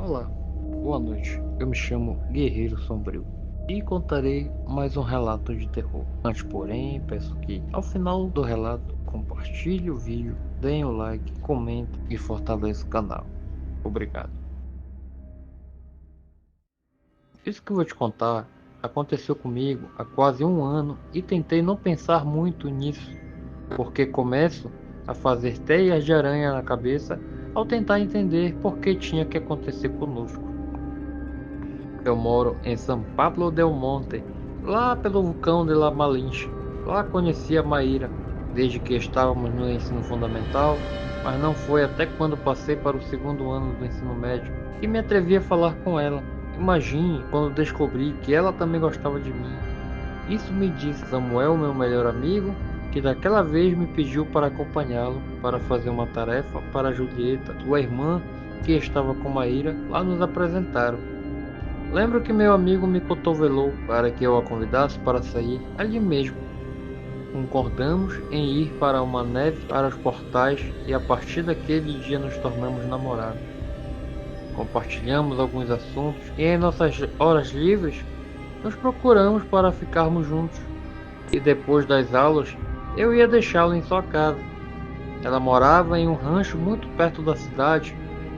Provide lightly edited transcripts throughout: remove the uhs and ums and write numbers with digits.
Olá, boa noite. Eu me chamo Guerreiro Sombrio e contarei mais um relato de terror. Antes, porém, peço que ao final do relato compartilhe o vídeo, deem o like, comentem e fortaleça o canal. Obrigado. Isso que eu vou te contar aconteceu comigo há quase um ano e tentei não pensar muito nisso, porque começo a fazer teias de aranha na cabeça ao tentar entender por que tinha que acontecer conosco. Eu moro em São Pablo del Monte, lá pelo vulcão de La Malinche. Lá conheci a Maíra, desde que estávamos no ensino fundamental, mas não foi até quando passei para o segundo ano do ensino médio que me atrevi a falar com ela. Imagine quando descobri que ela também gostava de mim. Isso me disse Samuel, meu melhor amigo, que daquela vez me pediu para acompanhá-lo para fazer uma tarefa para Julieta, sua irmã, que estava com Maíra, lá nos apresentaram. Lembro que meu amigo me cotovelou para que eu a convidasse para sair ali mesmo. Concordamos em ir para uma neve para os portais e a partir daquele dia nos tornamos namorados. Compartilhamos alguns assuntos e em nossas horas livres nos procuramos para ficarmos juntos. E depois das aulas eu ia deixá-la em sua casa. Ela morava em um rancho muito perto da cidade,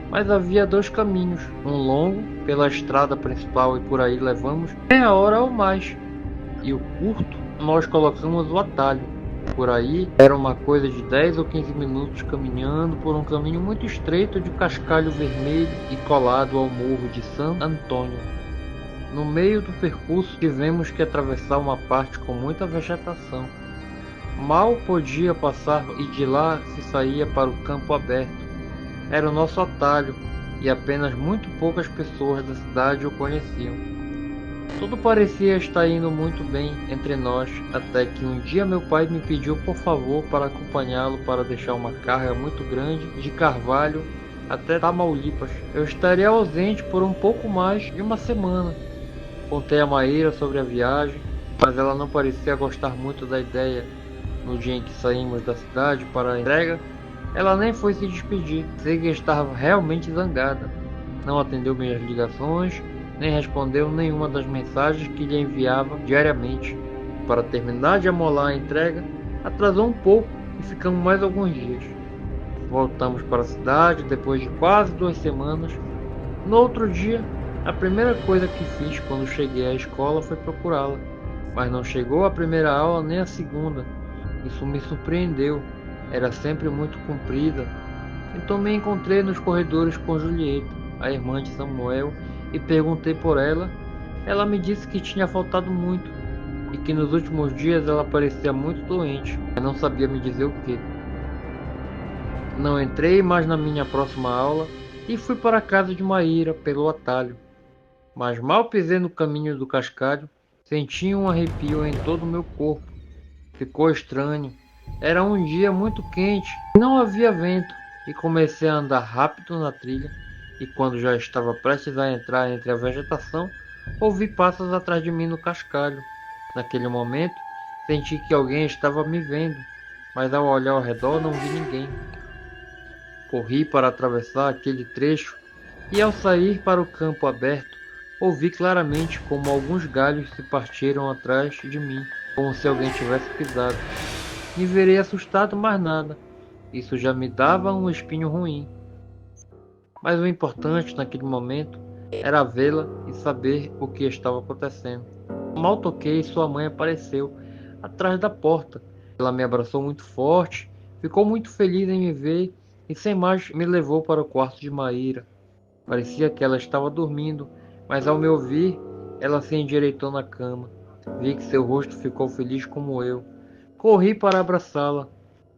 mas havia dois caminhos, um longo pela estrada principal e por aí levamos meia hora ou mais, e o curto nós colocamos o atalho. Por aí era uma coisa de 10 ou 15 minutos caminhando por um caminho muito estreito de cascalho vermelho e colado ao morro de San Antônio. No meio do percurso tivemos que atravessar uma parte com muita vegetação. Mal podia passar e de lá se saía para o campo aberto. Era o nosso atalho e apenas muito poucas pessoas da cidade o conheciam. Tudo parecia estar indo muito bem entre nós, até que um dia meu pai me pediu por favor para acompanhá-lo para deixar uma carga muito grande de carvalho até Tamaulipas. Eu estaria ausente por um pouco mais de uma semana. Contei a Maíra sobre a viagem, mas ela não parecia gostar muito da ideia. No dia em que saímos da cidade para a entrega, ela nem foi se despedir. Sei que estava realmente zangada. Não atendeu minhas ligações, nem respondeu nenhuma das mensagens que lhe enviava diariamente. Para terminar de amolar a entrega, atrasou um pouco e ficamos mais alguns dias. Voltamos para a cidade depois de quase 2 semanas. No outro dia, a primeira coisa que fiz quando cheguei à escola foi procurá-la, mas não chegou a primeira aula nem a segunda. Isso me surpreendeu. Era sempre muito comprida. Então me encontrei nos corredores com Julieta, a irmã de Samuel, e perguntei por ela. Ela me disse que tinha faltado muito e que nos últimos dias ela parecia muito doente, mas não sabia me dizer o que. Não entrei mais na minha próxima aula e fui para a casa de Maíra pelo atalho. Mas mal pisei no caminho do cascalho, senti um arrepio em todo o meu corpo. Ficou estranho. Era um dia muito quente, não havia vento, e comecei a andar rápido na trilha, e quando já estava prestes a entrar entre a vegetação, ouvi passos atrás de mim no cascalho. Naquele momento, senti que alguém estava me vendo, mas ao olhar ao redor não vi ninguém. Corri para atravessar aquele trecho, e ao sair para o campo aberto, ouvi claramente como alguns galhos se partiram atrás de mim, como se alguém tivesse pisado. Me virei assustado, mas nada. Isso já me dava um espinho ruim. Mas o importante naquele momento era vê-la e saber o que estava acontecendo. Mal toquei, sua mãe apareceu atrás da porta. Ela me abraçou muito forte, ficou muito feliz em me ver e sem mais me levou para o quarto de Maíra. Parecia que ela estava dormindo, mas ao me ouvir, ela se endireitou na cama. Vi que seu rosto ficou feliz como eu. Corri para abraçá-la.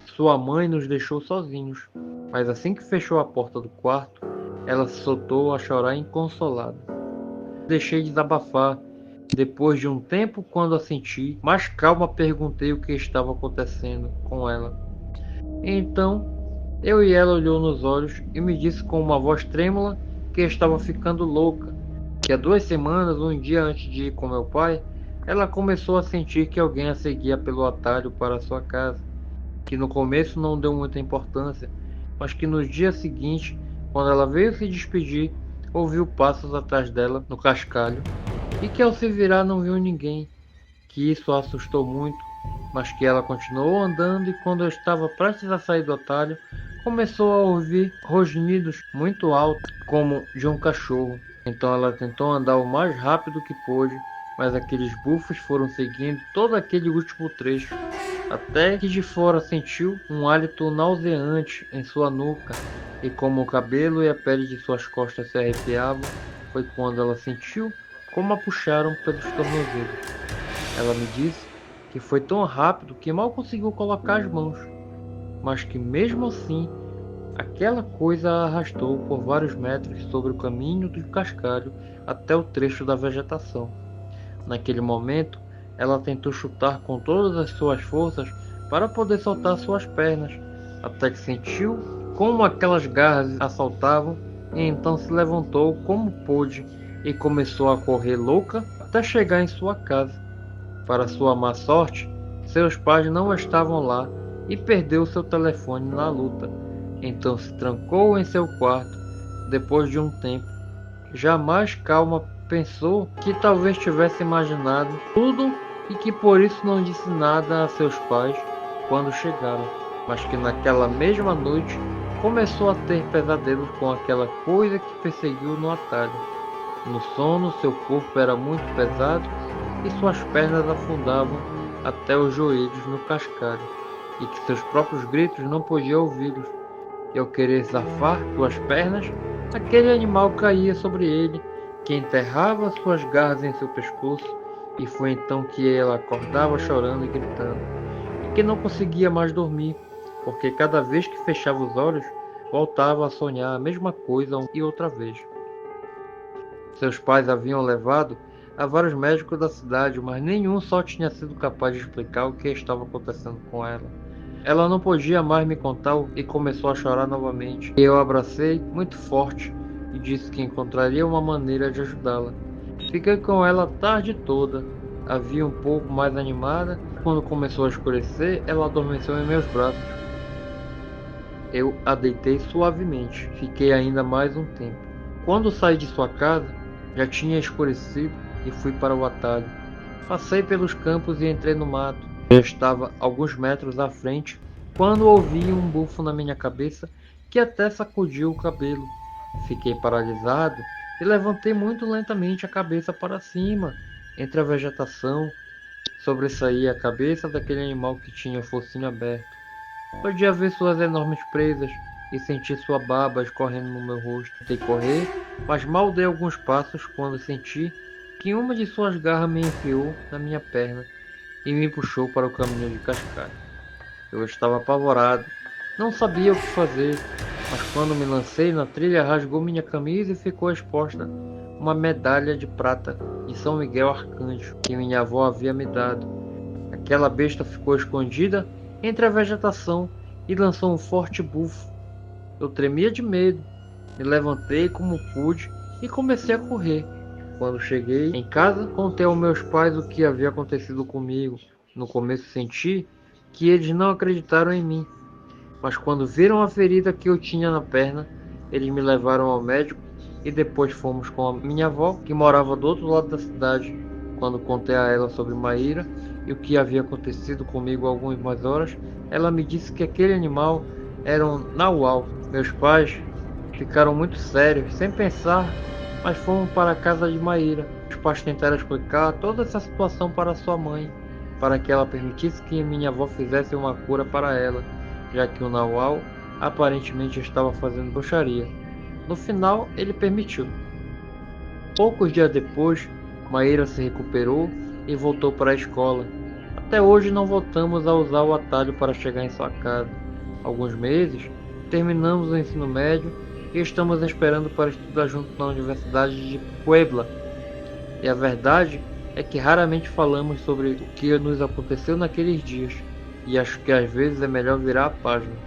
Sua mãe nos deixou sozinhos, mas assim que fechou a porta do quarto, ela se soltou a chorar inconsolada. Deixei desabafar. Depois de um tempo, quando a senti, mais calma, perguntei o que estava acontecendo com ela. Então, eu e ela olhou nos olhos e me disse com uma voz trêmula que estava ficando louca, que há 2 semanas, um dia antes de ir com meu pai, ela começou a sentir que alguém a seguia pelo atalho para sua casa, que no começo não deu muita importância, mas que no dia seguinte, quando ela veio se despedir, ouviu passos atrás dela no cascalho e que ao se virar não viu ninguém, que isso a assustou muito, mas que ela continuou andando e quando eu estava prestes a sair do atalho, começou a ouvir rosnidos muito altos, como de um cachorro. Então ela tentou andar o mais rápido que pôde, mas aqueles bufos foram seguindo todo aquele último trecho, até que de fora sentiu um hálito nauseante em sua nuca, e como o cabelo e a pele de suas costas se arrepiavam, foi quando ela sentiu como a puxaram pelos tornozelos. Ela me disse que foi tão rápido que mal conseguiu colocar as mãos, mas que mesmo assim aquela coisa a arrastou por vários metros sobre o caminho do cascalho até o trecho da vegetação. Naquele momento, ela tentou chutar com todas as suas forças para poder soltar suas pernas, até que sentiu como aquelas garras a saltavam e então se levantou como pôde e começou a correr louca até chegar em sua casa. Para sua má sorte, seus pais não estavam lá e perdeu seu telefone na luta. Então se trancou em seu quarto. Depois de um tempo, jamais calma pensou que talvez tivesse imaginado tudo e que por isso não disse nada a seus pais quando chegaram, mas que naquela mesma noite começou a ter pesadelos com aquela coisa que perseguiu no atalho. No sono, seu corpo era muito pesado e suas pernas afundavam até os joelhos no cascalho, e que seus próprios gritos não podiam ouvi-los. E ao querer zafar suas pernas, aquele animal caía sobre ele, que enterrava suas garras em seu pescoço, e foi então que ela acordava chorando e gritando, e que não conseguia mais dormir, porque cada vez que fechava os olhos, voltava a sonhar a mesma coisa e outra vez. Seus pais haviam levado a vários médicos da cidade, mas nenhum só tinha sido capaz de explicar o que estava acontecendo com ela. Ela não podia mais me contar e começou a chorar novamente. Eu a abracei muito forte e disse que encontraria uma maneira de ajudá-la. Fiquei com ela a tarde toda. Havia um pouco mais animada. Quando começou a escurecer, ela adormeceu em meus braços. Eu a deitei suavemente. Fiquei ainda mais um tempo. Quando saí de sua casa, já tinha escurecido e fui para o atalho. Passei pelos campos e entrei no mato. Já estava alguns metros à frente quando ouvi um bufo na minha cabeça que até sacudiu o cabelo. Fiquei paralisado e levantei muito lentamente a cabeça para cima, entre a vegetação. Sobressaía a cabeça daquele animal que tinha o focinho aberto. Podia ver suas enormes presas e sentir sua baba escorrendo no meu rosto. Tentei correr, mas mal dei alguns passos quando senti que uma de suas garras me enfiou na minha perna e me puxou para o caminho de cascalho. Eu estava apavorado, não sabia o que fazer, mas quando me lancei na trilha rasgou minha camisa e ficou exposta uma medalha de prata de São Miguel Arcanjo que minha avó havia me dado. Aquela besta ficou escondida entre a vegetação e lançou um forte bufo. Eu tremia de medo, me levantei como pude e comecei a correr. Quando cheguei em casa, contei aos meus pais o que havia acontecido comigo. No começo senti que eles não acreditaram em mim, mas quando viram a ferida que eu tinha na perna, eles me levaram ao médico e depois fomos com a minha avó, que morava do outro lado da cidade. Quando contei a ela sobre Maíra e o que havia acontecido comigo há algumas horas, ela me disse que aquele animal era um nauau. Meus pais ficaram muito sérios, sem pensar, mas fomos para a casa de Maíra. Os pais tentaram explicar toda essa situação para sua mãe, para que ela permitisse que minha avó fizesse uma cura para ela, já que o nauau aparentemente estava fazendo bruxaria. No final, ele permitiu. Poucos dias depois, Maíra se recuperou e voltou para a escola. Até hoje não voltamos a usar o atalho para chegar em sua casa. Alguns meses, terminamos o ensino médio e estamos esperando para estudar junto na Universidade de Puebla. E a verdade é que raramente falamos sobre o que nos aconteceu naqueles dias, e acho que às vezes é melhor virar a página.